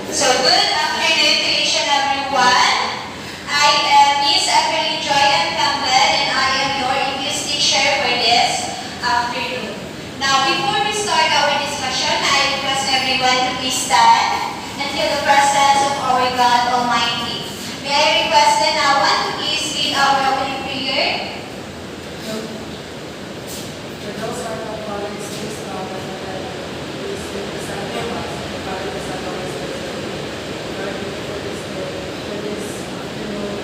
So good afternoon to each and everyone. I am Miss Evelyn Joy and Campbell, and I am your English teacher for this afternoon. Now, before we start our discussion, I request everyone to please stand and feel the presence of our God Almighty. May I request the now one to please lead our opening prayer? For those who are not following this law, please take the sign of us, follow the sign of us, Lord, for this day, for this afternoon,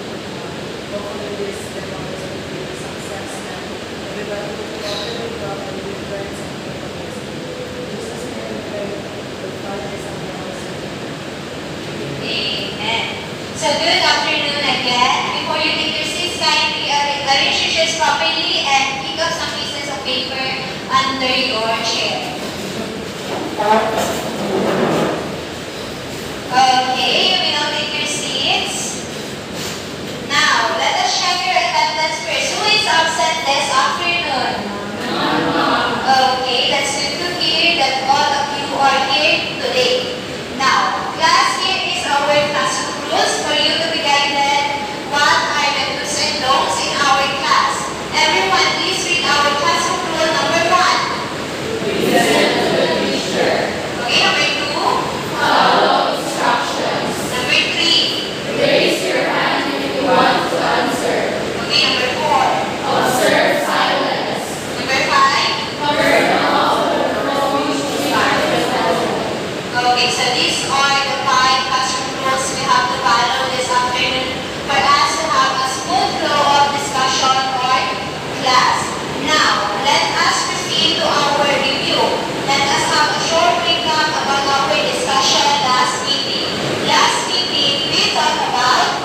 hopefully this demo is going to be a success, and everybody will be open with God and with friends and families. In Jesus' name we pray, the Father is on the house. Amen. So good afternoon again. Before you take your seats, kindly arrange your chairs properly and pick up some pieces of paper under your chair. Okay, you may now take your seats. Now, let us check your attendance first. Who is absent this afternoon? Okay, that's good to hear that all of you are here today. Now, class, here is our classroom rules for you to be guided. What are the do's and don'ts in our class? Everyone, please read our classroom rule number 1. Listen to the teacher. Okay, number 2. Follow instructions. Number 3. Raise your hand if you want to answer. Okay, number 4. Observe silence. Number 5. Turn off the phone silence. Okay, so these are the 5 classroom rules we have to follow this afternoon for us to have a smooth flow of discussion or class. Now, let us proceed to our review. Let us have a short recap about our discussion last meeting. Last meeting, we talked about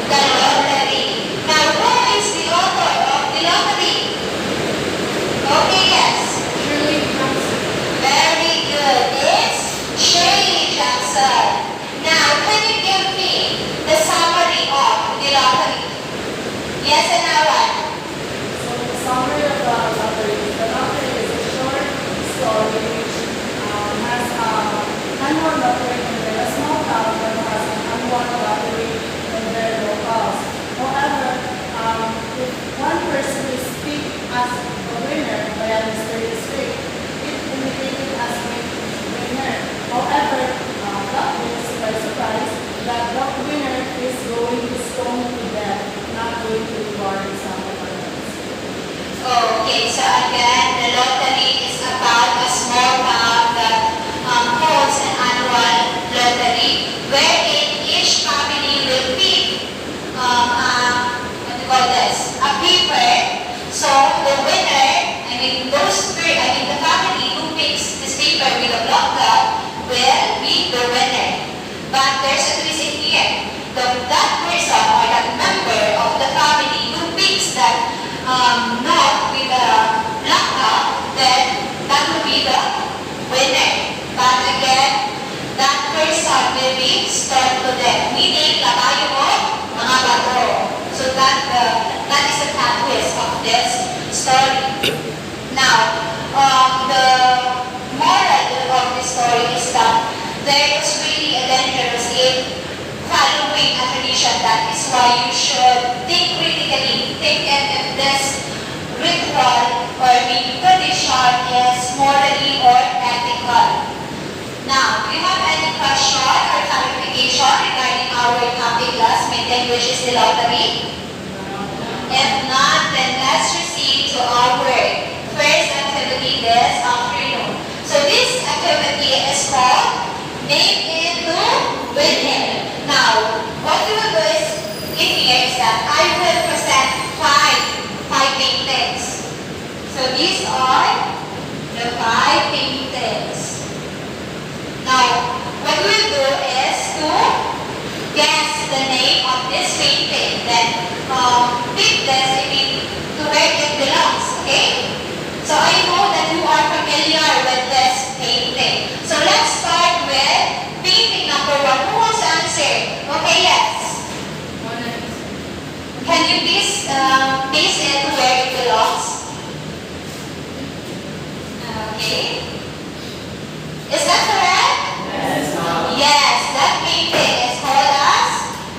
the lottery. Now, who is the author of the lottery? Okay, yes. Shirley Johnson. Very good. It's Shirley Johnson. Now, can you give me the summary of the lottery? Yes and no one. So the summary of the lottery is a short story which has annual lottery in a small town that has an annual lottery in their locals. However, if one person is picked as the winner by a mysterious trick, it indicated as a winner. However, that is by surprise that the winner is going to stone to death, not going to reward some others. Okay, so again, the lottery is about a small town that holds an annual lottery wherein each family will pick what do you call this? A paper. So the winner, the family who picks this paper with a block dot will be the winner. But there's a twist in here. That person or that member of the family who picks that knot with a black dot, then that will be the winner. But again, that person will be stoned to death. Meaning, labayo mo, mga bato. So that is the plot twist of this story. Now, the moral of this story is that there is really a dangerous in following a tradition. That is why you should think critically, think if this ritual or the tradition is morally or ethical. Now, do you have any question or clarification regarding our topic last meeting, which is the lottery? If not, then let's proceed to our first activity this afternoon. So this activity is called Name It to Win It. Now, what we will do is, in here is that I will present five paintings. So these are the 5 paintings. Now, what we will do is to guess the name of this painting. Then, pick this, to where it belongs, okay? So I know that you are familiar with this painting. So let's start with painting number 1. Who wants to answer? Okay, yes. Can you please place it where it belongs? Is that correct? Yes, that painting is called as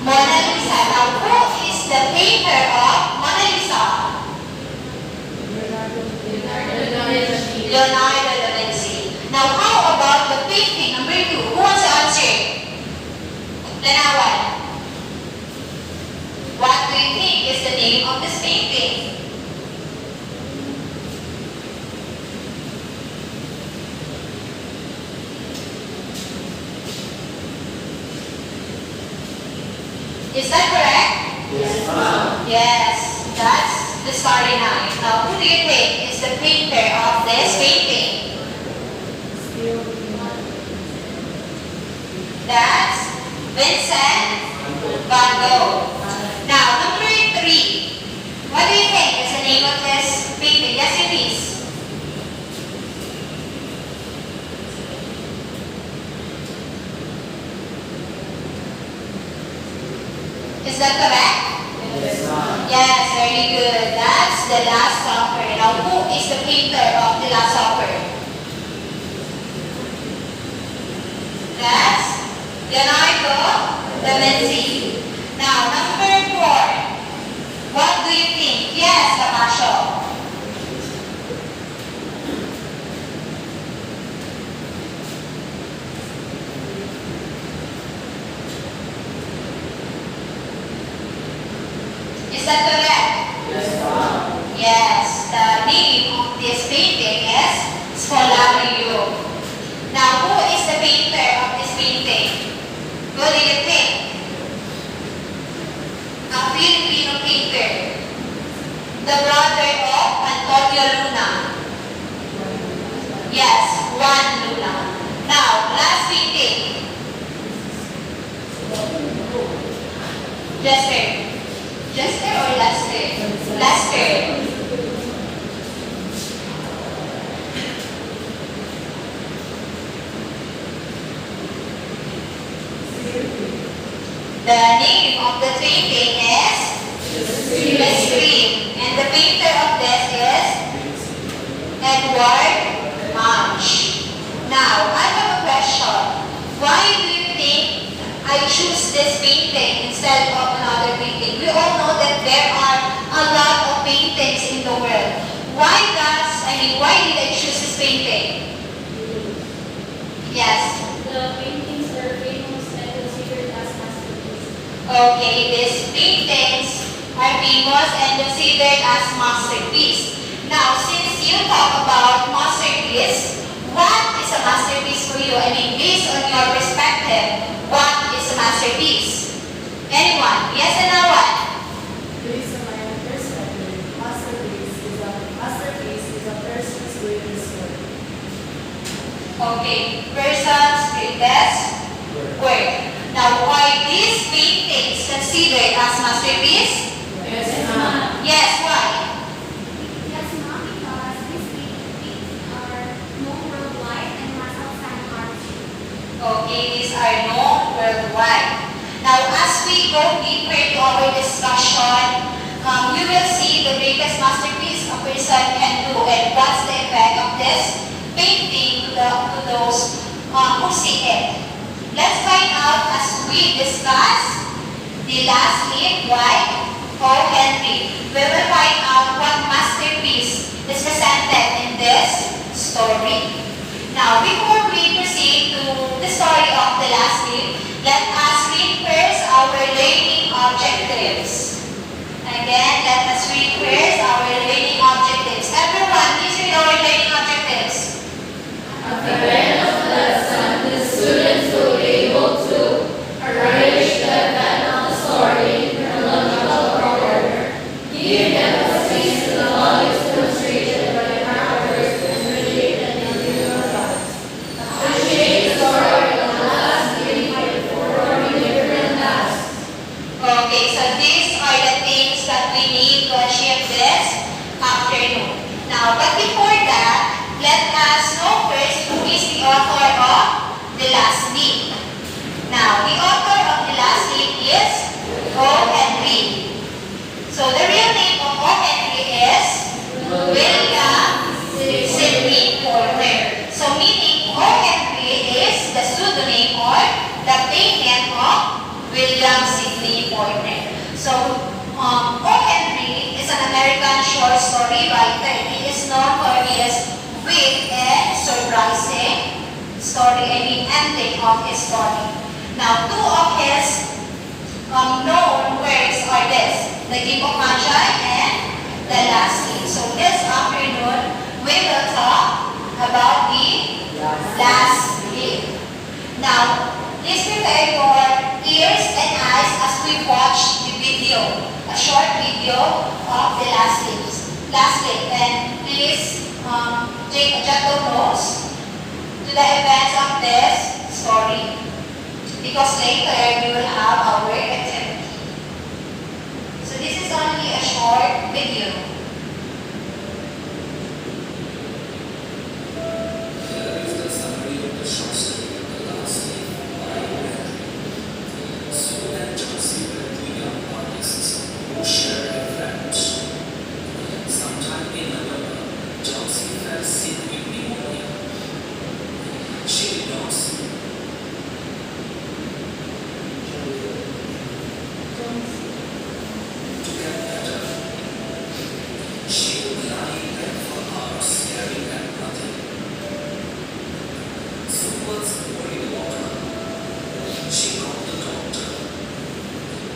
Mona Lisa. Now, who is the painter of Mona Lisa? Leonardo da Vinci. Now, how about the painting number 2? Who wants to answer? Lanawan. What do you think is the name of this painting? Is that correct? Yes, that's the Starry Night. Now, who do you think is the painter of this painting? That's Vincent van Gogh. Now, number 3. What do you think is the name of this painting? Yes, please. Is that correct? Yes, very good. That's The Last Supper. Now, who is the painter of The Last Supper? That's Leonardo da Vinci. Now, number 4. What do you think? Yes, Camacho. Is that correct? Yes, the name of this painting is Spolario. Now, who is the painter of this painting? Who do you think? A Filipino painter. The brother of Antonio Luna. Yes, Juan Luna. Now, last painting. Jester. Jester or Lester? Lester. The name of the painting is The Scream. And the painter of this is Edward Munch. Now, I have a question. Why do you think I choose this painting instead of another painting? We all know that there are a lot of paintings in the world. Why did I choose this painting? Yes. The paintings are famous and considered as masterpieces. Okay, these paintings are famous and considered as masterpiece. Now, since you talk about masterpiece, what is a masterpiece for you? I mean, based on your perspective, what is a masterpiece? Anyone? Yes and no what? Based on my perspective, masterpiece is a person's greatest work. Okay, person's greatest work. Now, are these paintings considered as masterpiece? Yes, why? That's not because these paintings are known worldwide and must outstand art. Okay, these are known worldwide. Now, as we go deeper to our discussion, we will see the greatest masterpiece a person can do and what's the effect of this painting to those who see it. Let's find out as we discuss the last leaf by O. Henry. We will find out what masterpiece is presented in this story. Now, before we proceed to the story of the last leaf, let us read first our learning objectives. Again, let us read first our learning objectives. Everyone, please read our learning objectives. At the end of the lesson, the students will be able to arrange the event of the story in chronological order, give emphasis to the values demonstrated by the characters and relate them in individual thoughts. Appreciate the story of the last leaf by performing different tasks. Okay, so these are the things that we need to achieve this afternoon. Now, but before that, let us know first who is the author of The Last Leaf. Now, the author of The Last Leaf is O. Henry. So, the real name of O. Henry is William Sidney Porter. So, meaning O. Henry writer. He is known for his wit and surprising story and the ending of his story. Now, two of his known works are this, The Game of Magi and The Last Scene. So this afternoon, we will talk about the last scene. Now, please prepare your ears and eyes as we watch the video, a short video of the last scene. And please take notes to the events of this story, because later we will have our activity. So this is only a short video. Here is the summary of the short story of the last day by Mary. Sue and Josie were two young artists who shared a friend. Sometime in November, Josie fell sick with pneumonia. She did not see. To get better, she would lie in bed for hours staring at nothing. Sue was worried about her. She called the doctor.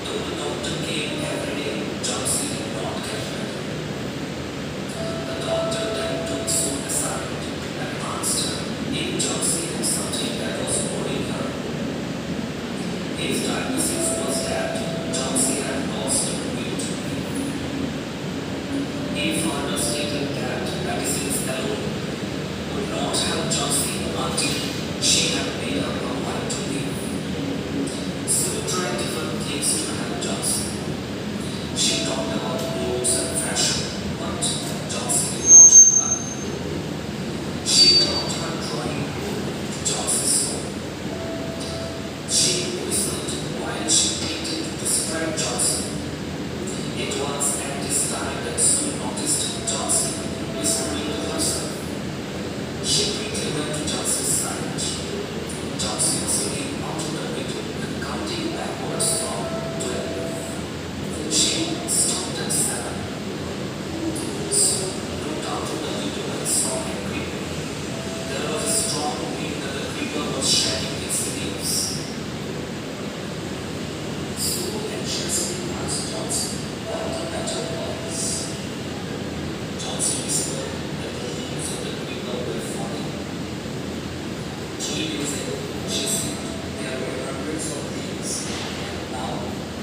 Though the doctor came every day, Josie did not get better. The doctor then took Sue aside and asked her if Josie had something that was worrying her. His diagnosis was that Josie had lost her will to live. He further stated that medicines alone would not help Josie until she had made up her mind to live. Sue tried different things to help Josie. She talked about clothes and fashion, but Josie did not reply. She brought her drawing book to Josie's home. She whistled while she painted to describe Josie. It was at this time that Sue noticed Josie whispering to herself. She quickly went to Josie's side. Josie was looking out of the window and counting backwards from 12. She stopped at 7. Sue looked out of the window and saw a creeper. There was a strong wind and the creeper was shedding its leaves. Sue anxiously asked Johnson what the matter was. Johnson whispered that the leaves of the creeper were falling. 3 days ago, she said, there were hundreds of leaves, and now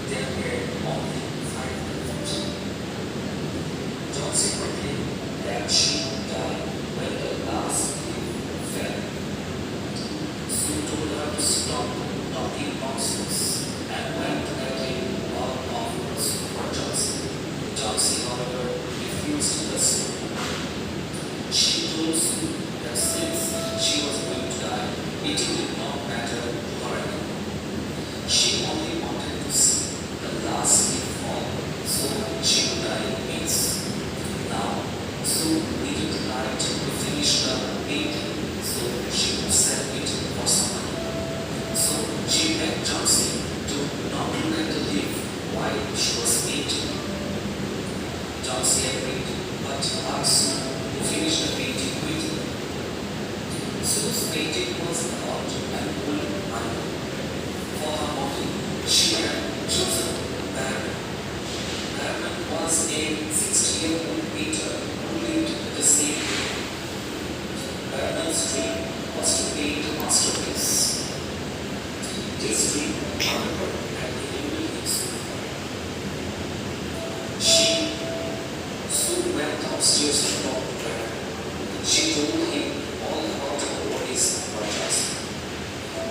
there were only 5 left. Johnson proclaimed that she would die when the last leaf fell. Sue told her to stop talking nonsense and went to get a lot of words for Josie. Josie, however, refused to listen. She told Sue that since she was going to die, it did not matter to her anymore. She only wanted to see the last leaf fall, so she would die in peace. Now, Sue needed light to finish the painting, so she would sell it for some money. So she begged Josie to not look at the leaf while she was painting. Josie agreed, but asked Sue to finish the painting quickly. Sue's painting was about an old man. For her model, she had chosen Baron. Baron was a 60-year-old painter who lived in the same year. Baron's dream was to paint a masterpiece. This dream, however, had eluded him so far. Sue went upstairs to talk to Baron. She told him all about her worries for Josie.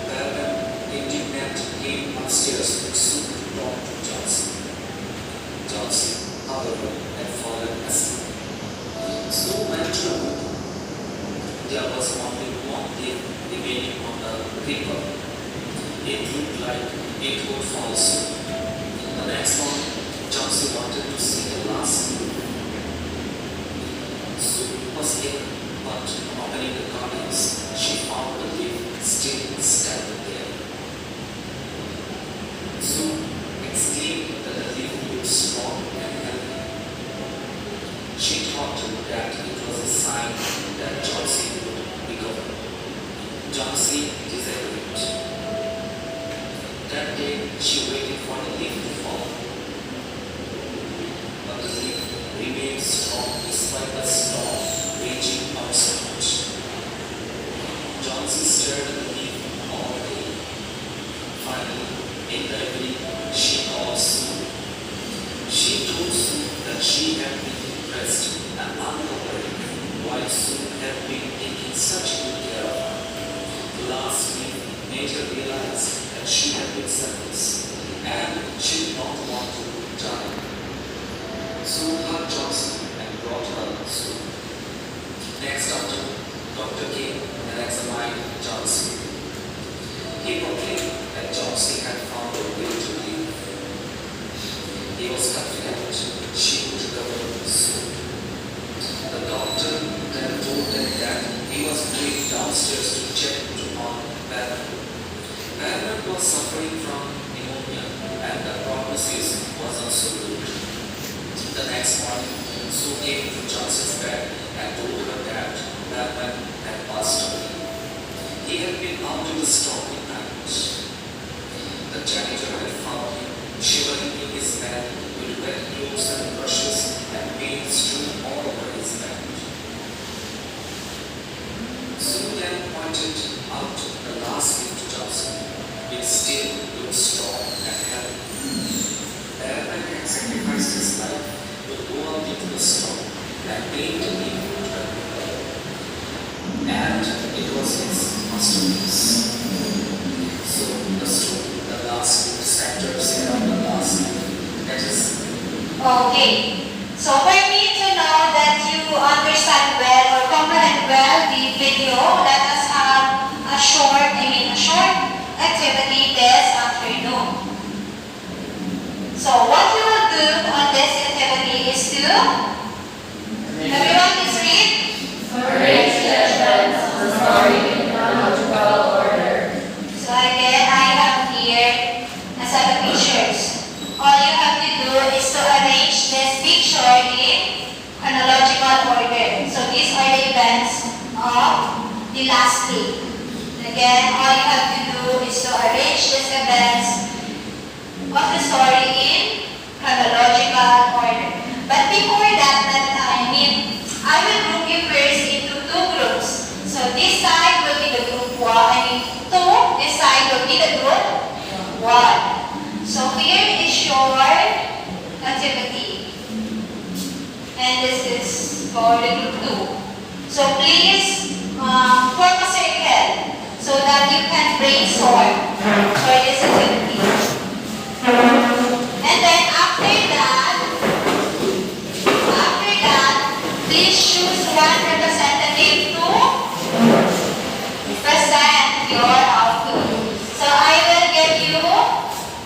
Baron, indignant, came upstairs with Sue to talk to Josie. Josie, however, had fallen asleep. Sue went to the room. There was only one leaf remaining on the paper. It looked like it would fall soon. The next morning, Josie wanted to see the last leaf. Sue was ill, but She thought that it was a sign that Johnson would recover. Johnson disagreed. That day, she waited for the leaf to fall. But the leaf remained strong despite the storm raging outside. Johnson stared at the leaf all day. Finally, in the evening, she called Sue. She told Sue that she had been depressed and uncooperative, while Sue had been taking such good care of her. The last week made her realize that she had been selfless and she did not want to die. Sue hugged Johnson and brought her Sue. Next afternoon, Doctor came and examined Johnson. He proclaimed that Johnson had found a way to live. He was confident she would recover soon. The doctor then told them that he was going downstairs to check on Barron. Barron was suffering from pneumonia and the prognosis wasn't so good. The next morning, Sue came to Johnson's bed and told her that Barron had passed away. He had been out in the storm at night. The janitor had found him shivering in his bed with wet clothes and brushes and paint strewn all over his bed. Sue then pointed out the last gift to Johnson, which still looked strong and heavy. Barron had sacrificed his life to go out into the storm and paint the leaf would recover. And it was his masterpiece. So the story, the last gift centers around the last gift. That is Okay. So for me to know that you understand well or comprehend well the video, let us have a short activity this afternoon. So what you will do on this activity is to, everyone please read. Arrange the events of the story in chronological order. So again, I have here a set of pictures. All you have to do is to arrange this picture in chronological order. So these are the events of the last day. Again, all you have to do is to arrange these events of the story in chronological order. But before that, I will group you first into two groups. So this side will be the group 2. This side will be the group 1. So here is your activity. And this is for the group 2. So please form a circle so that you can brainstorm for this activity. And then after that, please choose one representative to present your output. So I will give you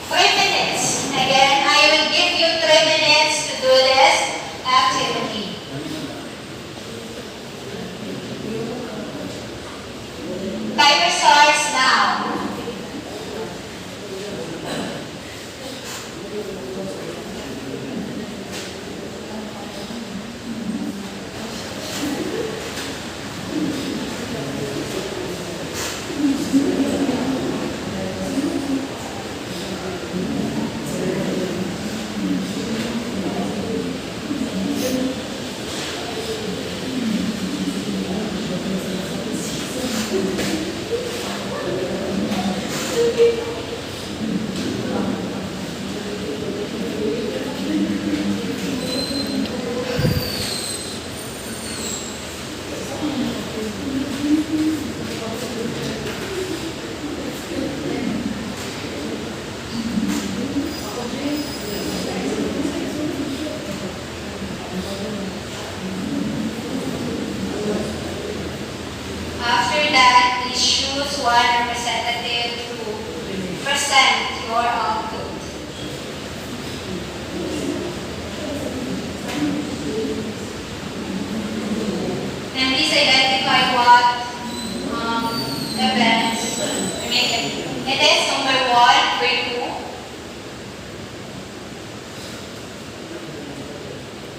3 minutes. Again, I will give you 3 minutes to do this activity. Timer starts now. After that, please choose one representative to present your output. And please identify what events. It is number 1, grade 2.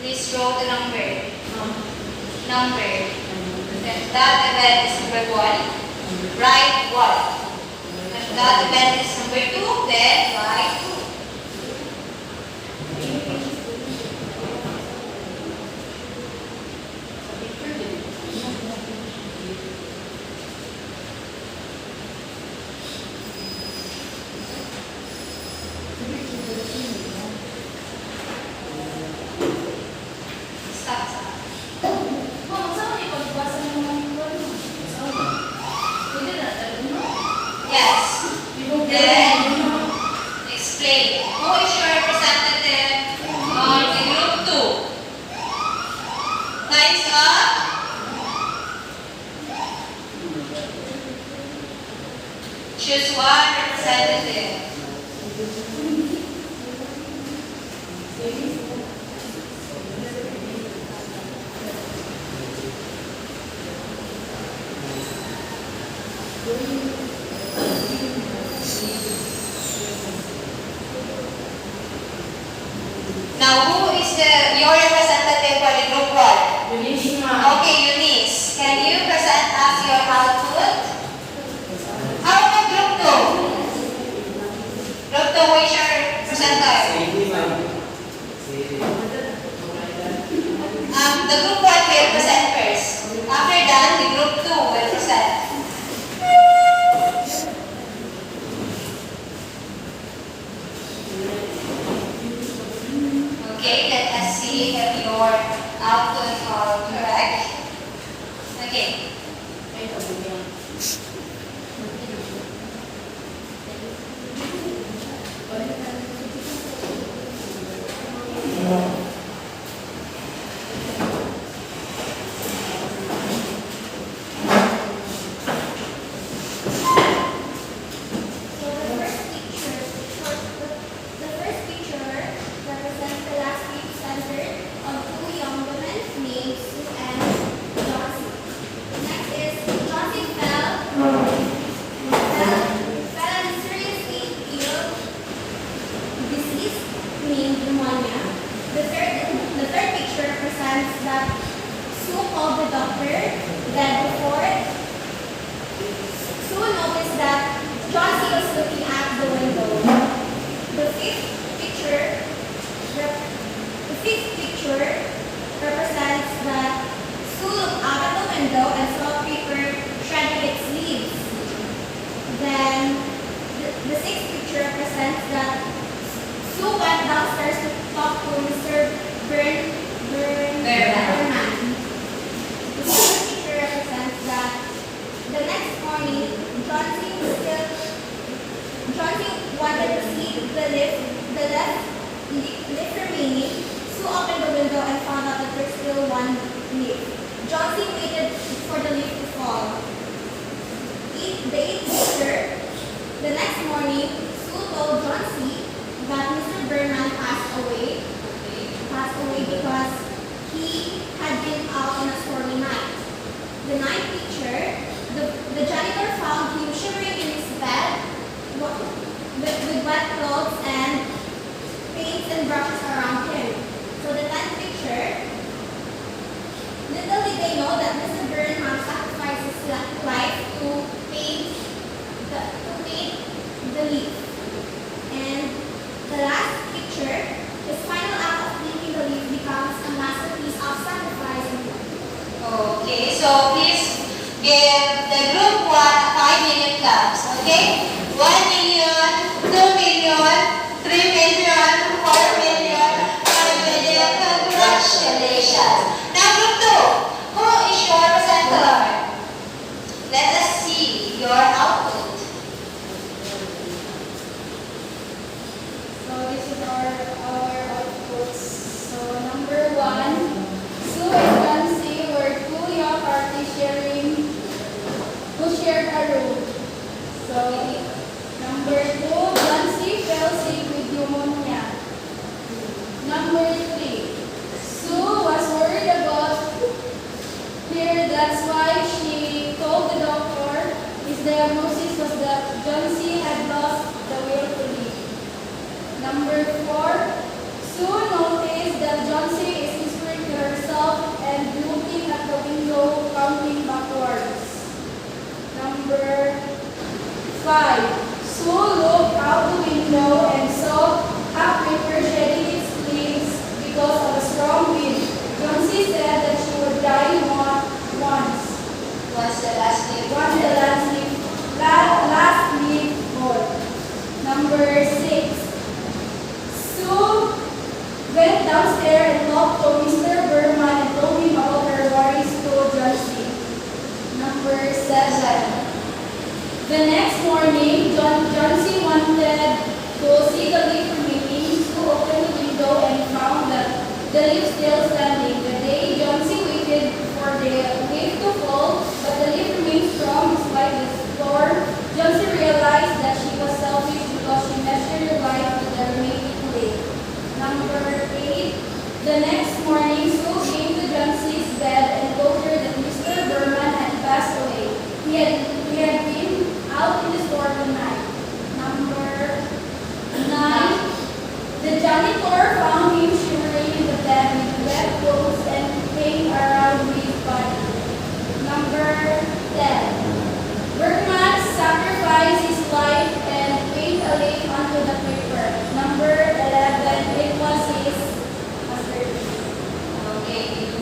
Please Please draw the number. Number. That event is number 1. Write 1. If that event is number 2, then write 2. Stop. Ma'am, saan ko ipagbasa ng mga word? Pwede na, talaga mo. Yes. Ibog Then, explain. Who is your representative on the group 2? Time's up. Choose one representative. Now, who is your representative for the group 1? Eunice, ma'am. Okay, Eunice. Can you present us your output? How about group 2? Group 2, who is your presenter? The group 1 will present first. After that, the group 2 will present. Okay, let us see if your output are correct. Okay. So the first picture represents the last week centered on two young women named Sue and Johnson. Next is Johnson fell mysteriously ill disease named pneumonia. The third picture represents that Sue called the doctor. Then before Sue noticed that John C. was looking out the window. The fifth picture represents that Sue looked out of the window and saw a paper shredding its leaves. Then the sixth picture represents that Sue went downstairs to talk to Mr. Burnman. The seventh picture represents that the next morning, Johnson wanted to see the lift remaining. Sue opened the window and found out that there's still one lift. Johnson waited for the lift to fall. The eighth picture, the next morning, Sue told Johnson that Mr. Burnman passed away because he had been out on a stormy night. The ninth picture, the janitor found him shivering in his bed with wet clothes and paints and brushes around him. So the 10th picture, little did they know that Mr. Burnham sacrificed his life to paint the leaf. And the last picture, his final act of painting the leaf becomes a masterpiece of sacrifice and love. Okay, so please give the group 1 a 5-minute claps, okay? 1 million, 2 million, 3 million, 4 million, 5 million. Congratulations. Now group 2, who is your presenter? Let us see your output. So this is our outputs. So number 1, Sue and Nancy were two young artists who shared a room. So number 2, Nancy fell sick with pneumonia. Number 3, Sue was worried about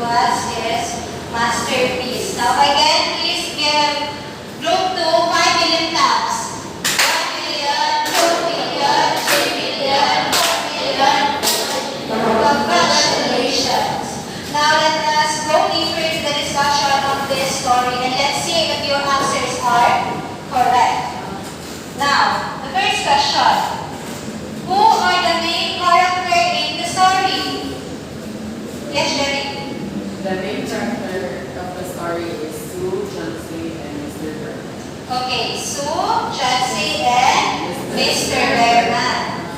was his masterpiece. Now again, please give group 2 5 million claps. 1 million, 2 million, 3 million, 4 million. Congratulations. Now let us go deeper into the discussion of this story and let's see if your answers are correct. Now, the first question. Who are the main character in the story? Yes, Jerry. The main character of the story is Sue, Johnsy, and Mr. Berman. Okay, Sue, Johnsy, and Mr. Bearman.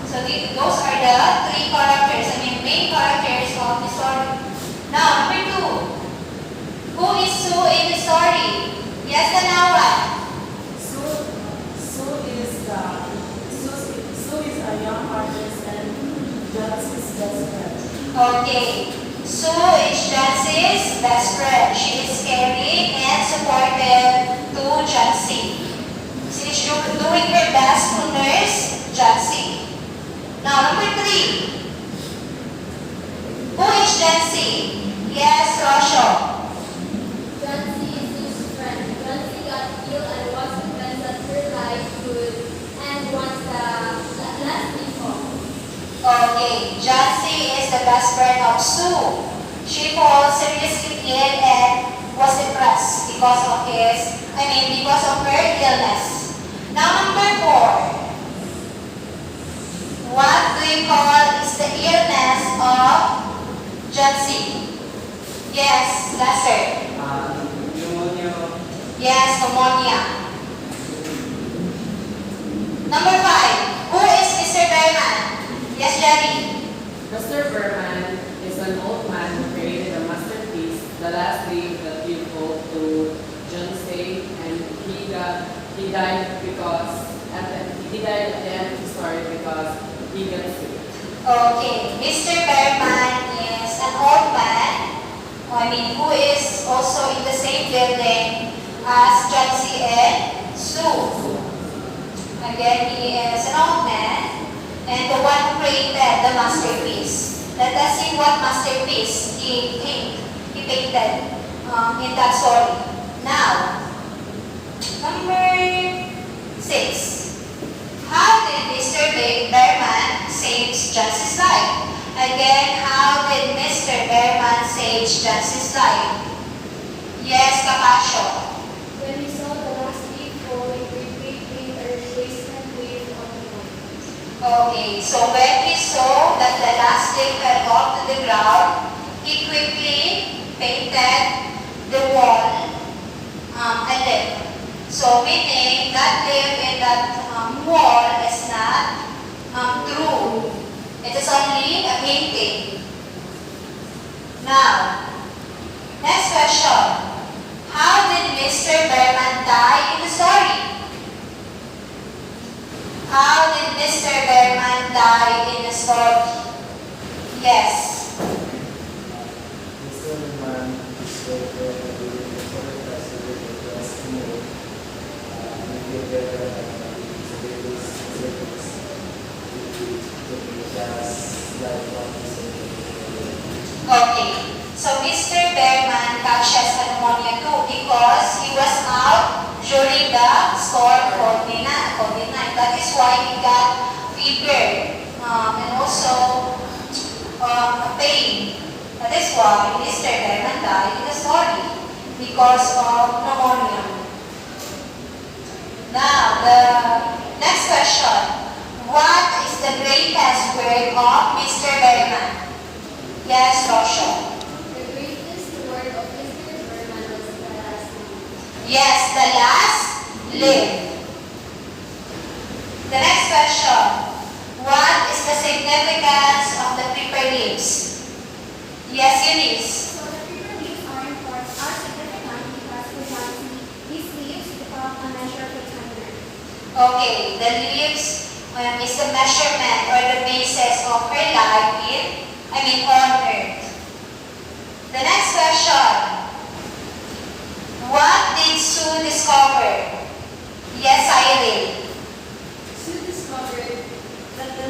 So those are the three characters, main characters of the story. Now, number 2. Who is Sue in the story? Yes, Tanawa. Sue is a young artist and Johnson's best friend. Okay, Sue is Johnson's best friend. She is caring and supportive to Johnsy. She is doing her best to nurse Johnsy. Now, number 3. Who is Johnsy? Yes, Rosho. Johnsy is his friend. Johnsy got ill and was convinced that her life could end once the last before. Okay, Johnsy is the best friend of Sue. She falls seriously ill and was depressed because of because of her illness. Now, number 4. What do you call is the illness of Johnsy? Yes, Lester. Pneumonia. Yes, pneumonia. Number 5. Who is Mr. Berman? Yes, Jerry. Mr. Berman is an old man who created a masterpiece, The Last Leaf That Give Hope to Johnsy, and he died at the end of the story because he got sick. Okay, Mr. Berman is an old man, who is also in the same building as Johnsy and Sue. Again, he is an old man and the one who created the masterpiece. Let us see what masterpiece he painted in that story. Now, number 6. How did Mr. Berman save Johnson's life? Again, how did Mr. Berman save Johnson's life? Yes, Capasio. When we saw the last leaf falling, we quickly a replacement leaf on the ground. Okay, so when he saw that the last leaf fell off to the ground, he quickly painted the wall a leaf. So meaning that leaf in that wall is not true. It is only a painting. Now, next question. How did Mr. Berman die in the story? How did Mr. Berman die in the story? Yes. Mr. Berman is Okay. So Mr. Berman catches pneumonia too because he was out during the storm COVID-19. That is why he got fever and also pain. That is why Mr. Berman died in the story because of pneumonia. Now, the next question. What is the greatest work of Mr. Berman? Yes, Rosho. The greatest word of Mr. Berman was the last leaf. Yes, the last leaf. The next question. What is the significance of the paper leaves? Yes, Eunice. So the paper leaves are significant because we have these leaves become a measure of the timer. Okay, the leaves is the measurement or the basis of her life on earth. The next question. What did Sue discover? Yes, Irene. Sue discovered that the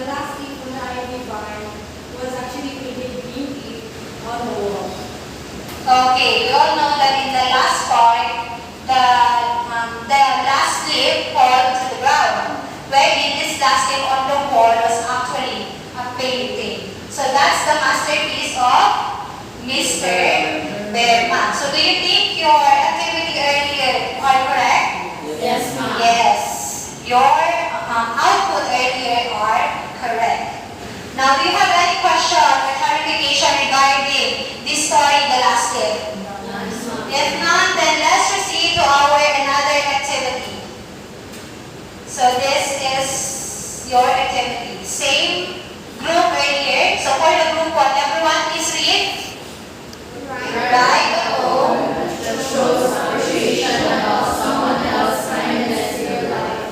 last leaf on the ivy vine was actually painted green leaf on the wall. Okay, we all know that in the last part, the last leaf fall to the ground, wherein this last leaf on the wall was actually a painting. So that's the masterpiece of Mr. Berman. So do you think your activity earlier are correct? Yes, ma'am. Yes. Your output earlier are correct. Now, do you have any question or clarification regarding this story, the last leaf? If not, then let's proceed to our another activity. So this is your activity. Same group earlier. So for the group 1, everyone please read. Write a poem. That shows appreciation about someone else's kindness in your life.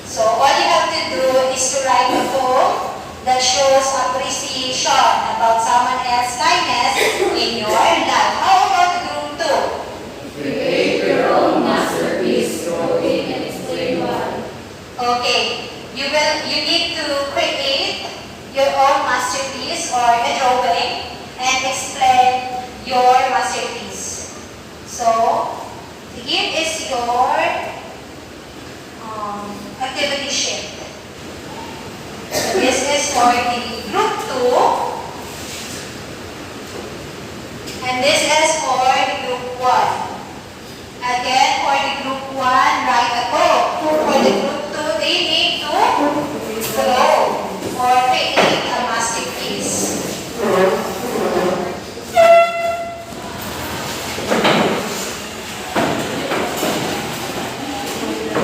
So all you have to do is to write a poem that shows appreciation about someone else's kindness in your life. How about group 2? Create your own masterpiece, drawing, and explain why. Okay, you need to create your own masterpiece or a drawing and explain your masterpiece. So here is your activity sheet. So this is for the group 2 and this is for the group 1. Again, for the group 1, write a poem. For the group 2, they need to draw or create a masterpiece.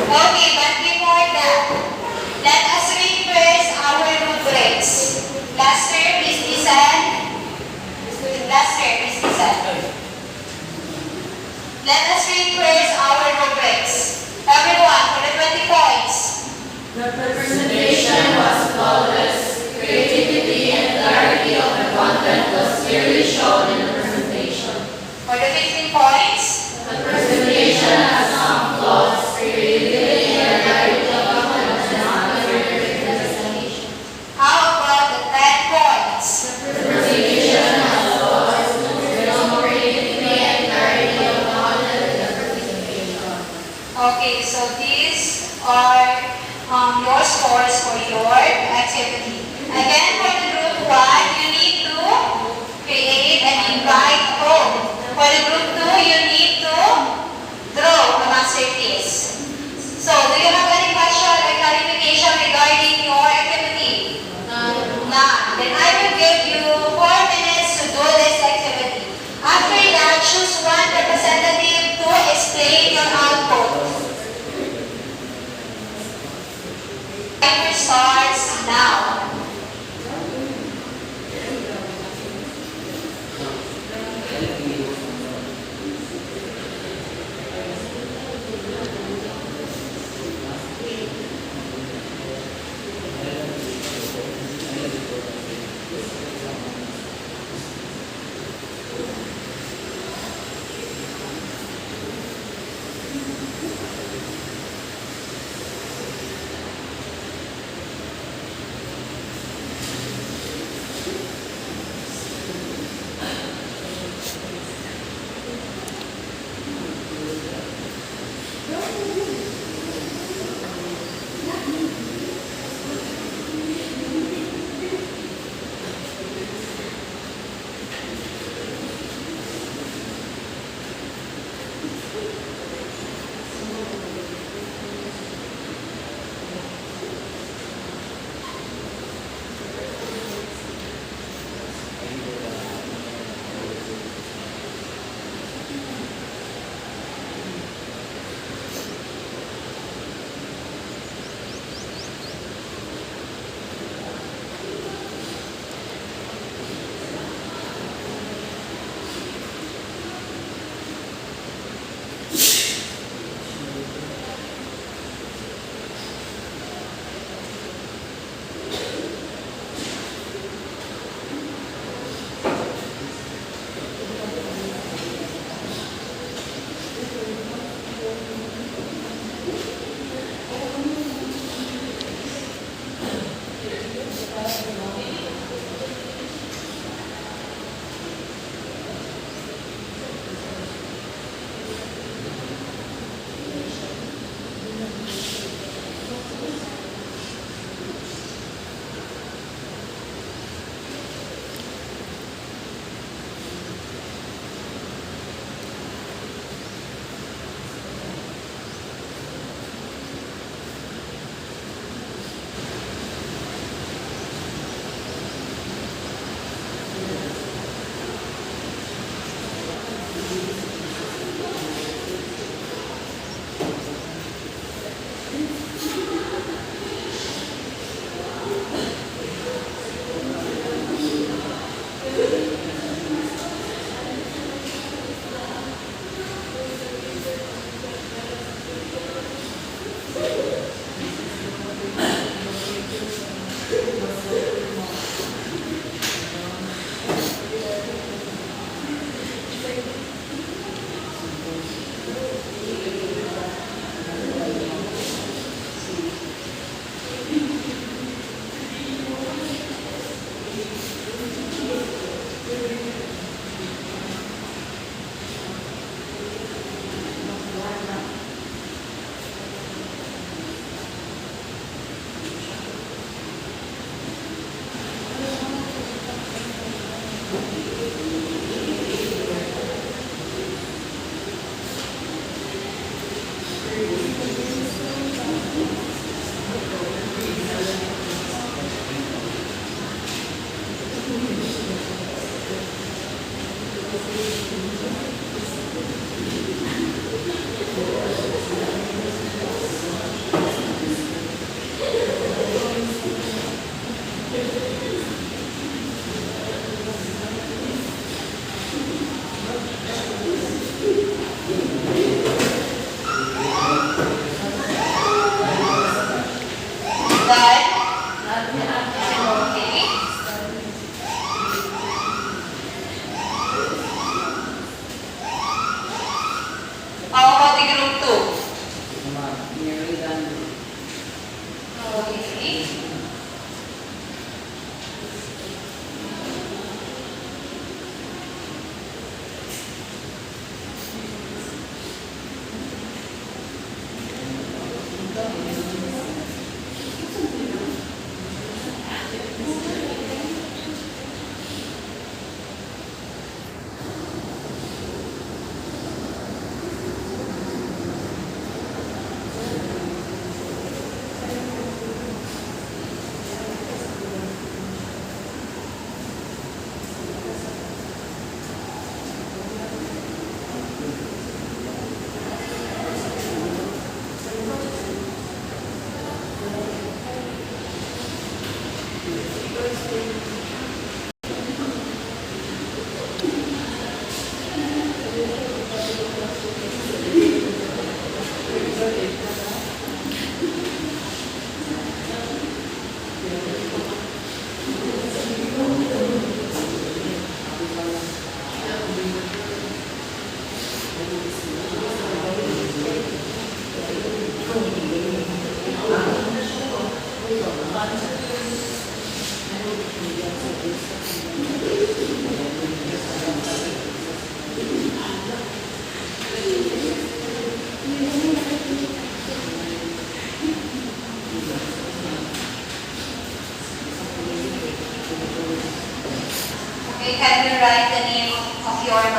Okay, but before that, let us read first our rubrics. Lester, please listen. Lester, please listen. Let us read first our rubrics. Everyone, for the 20 points. The presentation was flawless. Creativity and clarity of the content was clearly shown in the presentation. For the 15 points. The presentation has some flaws. Creativity and clarity of the content is not clear in the presentation. How about the 10 points? The presentation has flaws. There is no creativity and clarity of the content in the presentation. Okay, so these are your scores for your activity. Again, for the group 1, you need to create and invite a poem. For the group 2, you need to draw a masterpiece. So, do you have any question or clarification regarding your activity? None. Then I will give you 4 minutes to do this activity. After that, choose one representative to explain your output. Timer starts now.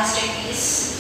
masterpiece.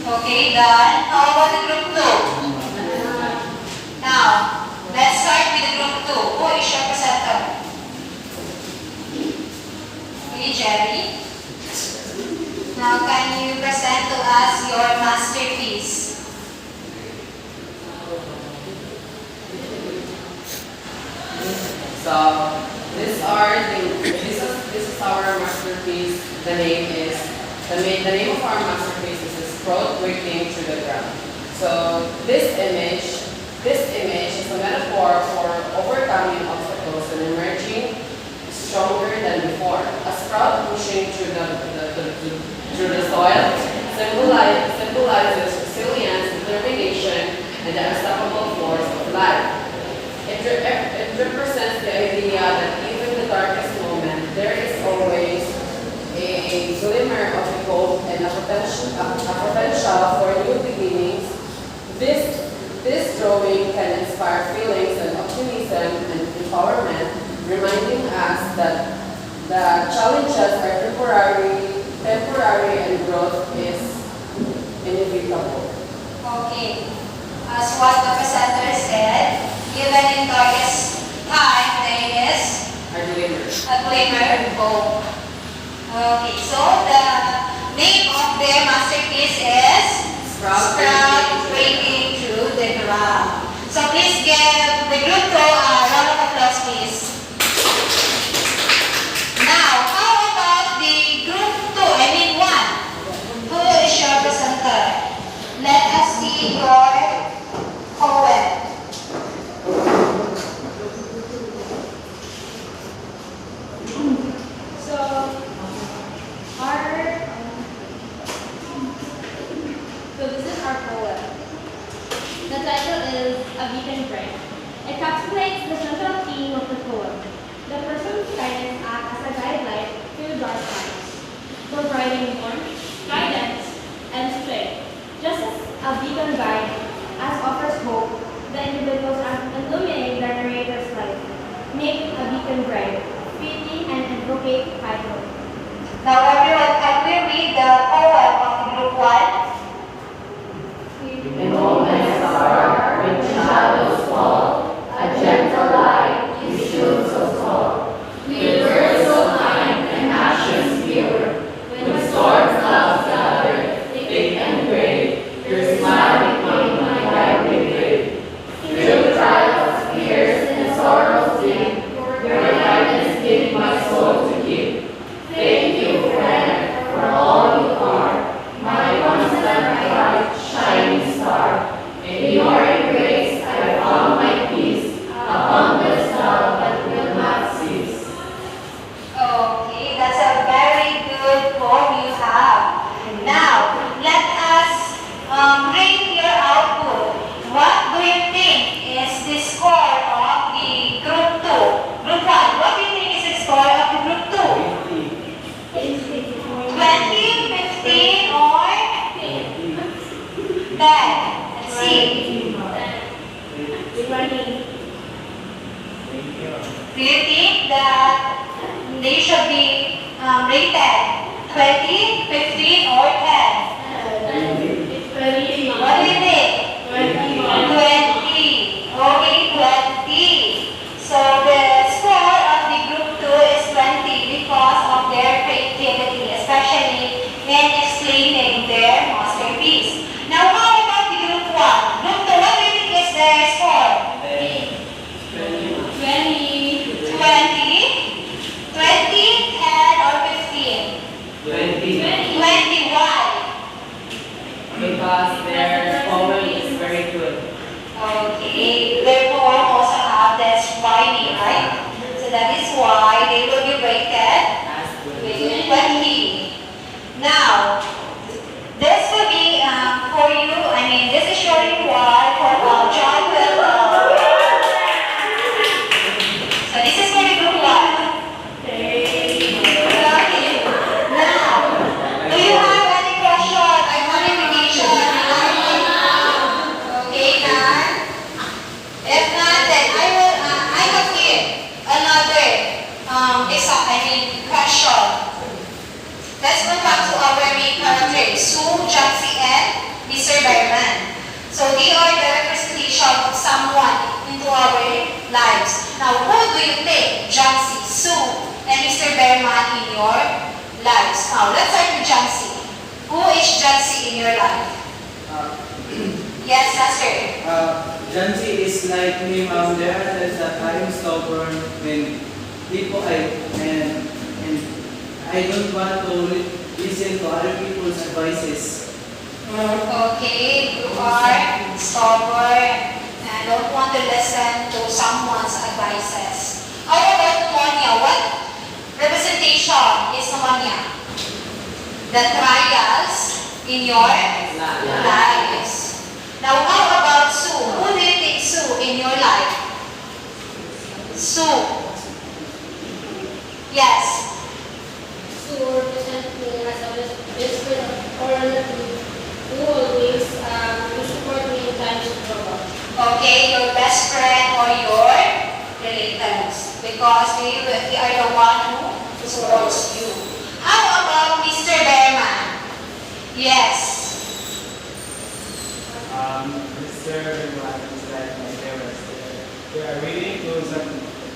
Okay, done. How about the group 2? Now, let's start with the group 2. Who is your presenter? Okay, Jerry. Now, can you present to us your masterpiece? So this is our masterpiece. The name of our masterpiece is Sprout Breaking Through the Ground. So this image is a metaphor for overcoming obstacles and emerging stronger than before. A sprout pushing through the soil symbolizes resilience, determination, and the unstoppable force of life. It represents the idea that even in the darkest moment, there is always a glimmer of hope and a potential for new beginnings. This drawing can inspire feelings of optimism and empowerment, reminding us that the challenges are temporary and growth is inevitable. Okay. As what the presenter said, even in darkest time, there is a glimmer of hope. Okay, so the name of their masterpiece is Sprout Breaking Through the Ground. So please give the group 2 a round of applause, please. Now, how about the group 2, I mean 1? Who is your presenter? Let us see your poem. So, this is our poem. The title is A Beacon Bright. It encapsulates the central theme of the poem. The person's guidance acts as a guidelight through dark times, providing warmth, guidance, and strength. Just as a beacon guide as offers hope, the individuals illuminate the narrator's life, make a beacon bright, fitting and advocate title. Now everyone, can we read the poem of the group 1? In moments dark, when shadows fall, a gentle light is shield so tall. With words so kind and actions pure, when storm clouds gather, thick and gray, your smile became my guiding ray. Through trials, fears, and sorrows dim, your guidance gave my soul to give. Thank you, friend, for all you are, my constant bright, shining star. In your embrace I found my peace, a boundless love that will not cease. Okay, that's a very good poem you have. Now, let us rate your output. What do you think is the score of the group 2? Group 1, what do you think is the score of the group 2? 20, 15, or 10? Let's see. 20. Do you think that they should be rated 20, 15, or 10? What do you think? 20. Okay, 20. So the score of the group 2 is 20 because of their faith because their poem is very good. Okay, their poem also have this rhyming, right? So that is why they will be rated As good. with 20. Now, this will be for you, this is showing why for John will, so this is for the group one. Okay. Now, do you have any question or modification regarding? Okay, none. If not, then I have here another question. Let's go back to our main characters, Sue, Johnson, and Mr. Berman. So they are the representation of someone into our lives. Now, who do you think Johnson, Sue, and Mr. Berman in your lives? Now, let's start with Johnson. Who is Johnson in your life? Yes, Master. Jansi is like me, ma'am. There are times that I am stubborn when people and I don't want to listen to other people's advices. Okay, you are stubborn and don't want to listen to someone's advices. How about pneumonia? What representation is pneumonia? The trials in your lives. Now, how about Sue? Who do you think Sue in your life? Sue. Yes. To represent me as a best friend or relative who always will support me in times of trouble. Okay, your best friend or your relatives, because they are the one who supports you. How about Mr. Bearman? Yes. Mr. Rayman is like my parents. They are willing to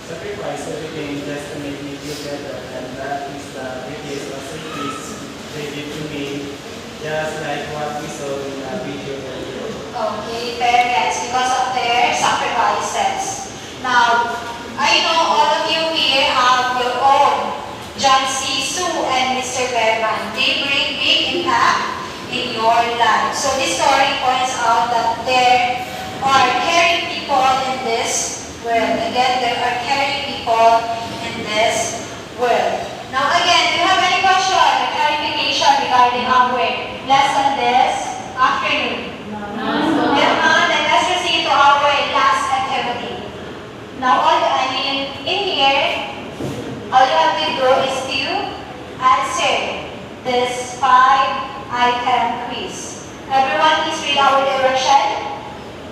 sacrifice everything just to make me feel better, and that is the greatest facilities they give to me, just like what we saw in the video earlier. Okay, parents, because of their sacrifices. Now, I know all of you here have your own John C. Sue and Mr. Bearman. They bring big impact in your life. So this story points out that there are caring people in this world. Again, there are caring people in this world. Now again, do you have any question or clarification regarding our lesson this afternoon? If not, then let's proceed to our last activity. Now, in here, all you have to do is to answer this 5-item quiz. Everyone, please read our direction.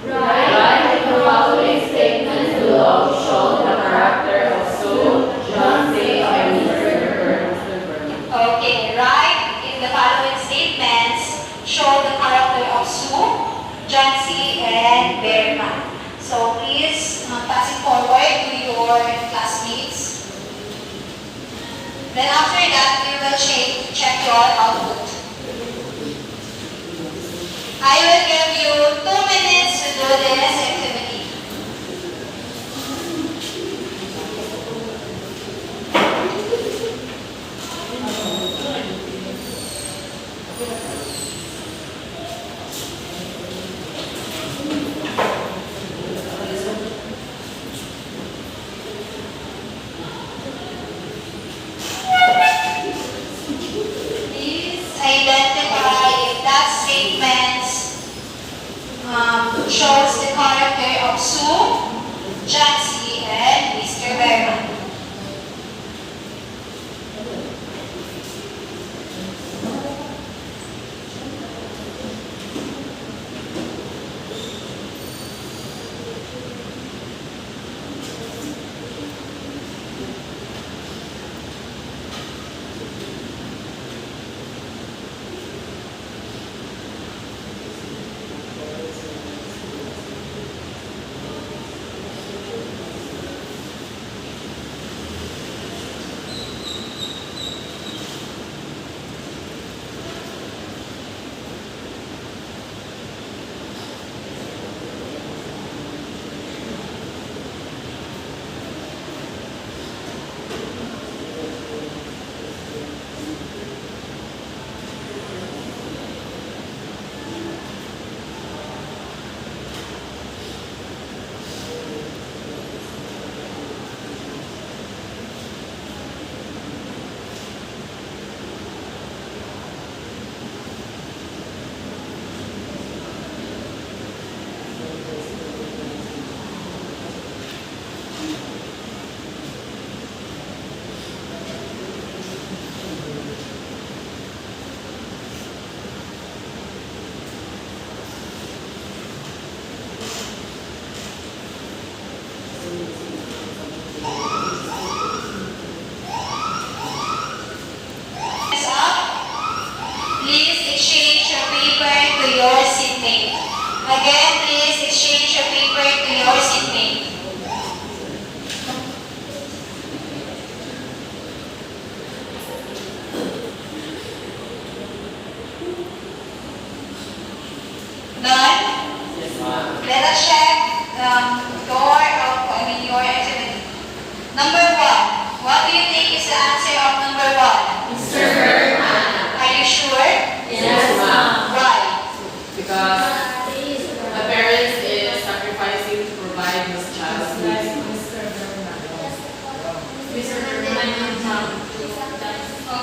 Write the following statements below show the character of Sue, John C. and Mr. Berman. Okay, right. In the following statements, show the character of Sue, John C. and Bearman. So please pass it forward to your classmates. Then after that, we will check your output. I will give you 2 minutes to do this activity. Please identify if that statement shows the character of Sue, John C. and Mr. Bearman.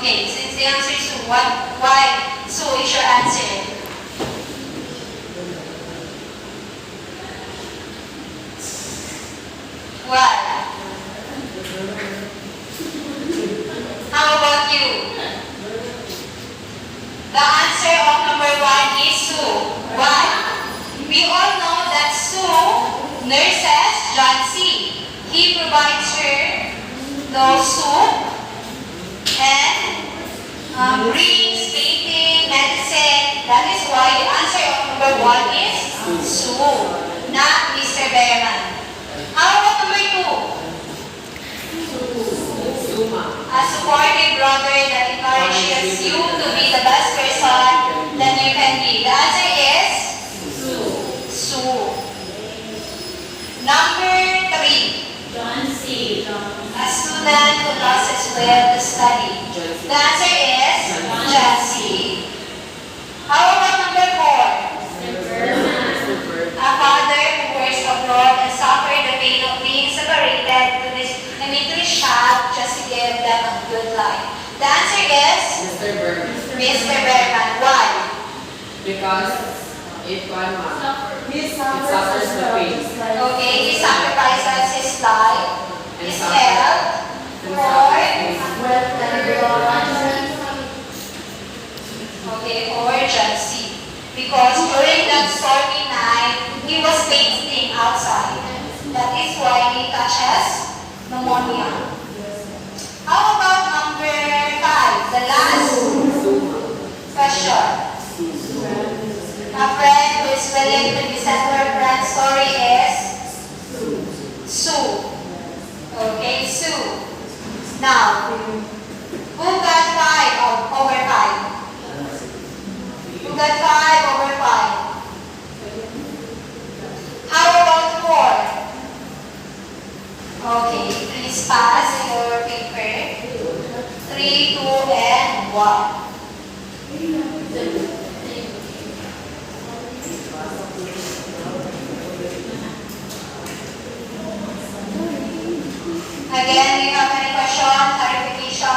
Okay, since the answer is Sue, why Sue is your answer? Why? How about you? The answer of number 1 is Sue. Why? We all know that Sue nurses John C. He provides her the soup and brings painting, medicine. That is why the answer of number 1 is Sue, not Mr. Behrman. How about number 2? A supportive brother that encourages you to be the best person that you can be. The answer is Sue. Number 3. John C. A student who loves his will to study. The answer is John C. How about number 4? A father who works abroad and suffered the pain of being separated to this immediately child just to give them a good life. The answer is Mr. Bergman. Why? Because it He suffers suffers the pain. Okay, he sacrifices his life, his health, for wealth and glory. okay, for John C. Because during that stormy night, he was painting outside. That is why he catches pneumonia. How about number 5? The last question. A friend who is willing to listen to her friend's story is Sue. Okay, Sue. Now, who got 5 over 5? Who got 5 over 5? How about 4? Okay, please pass your paper. 3, 2, and 1. Again, do you have any question, clarification?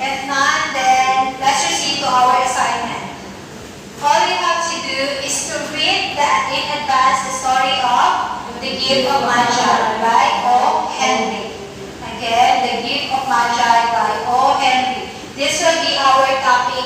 If none, then let's proceed to our assignment. All you have to do is to read in advance the story of The Gift of Magi by O. Henry. Again, The Gift of Magi by O. Henry. This will be our topic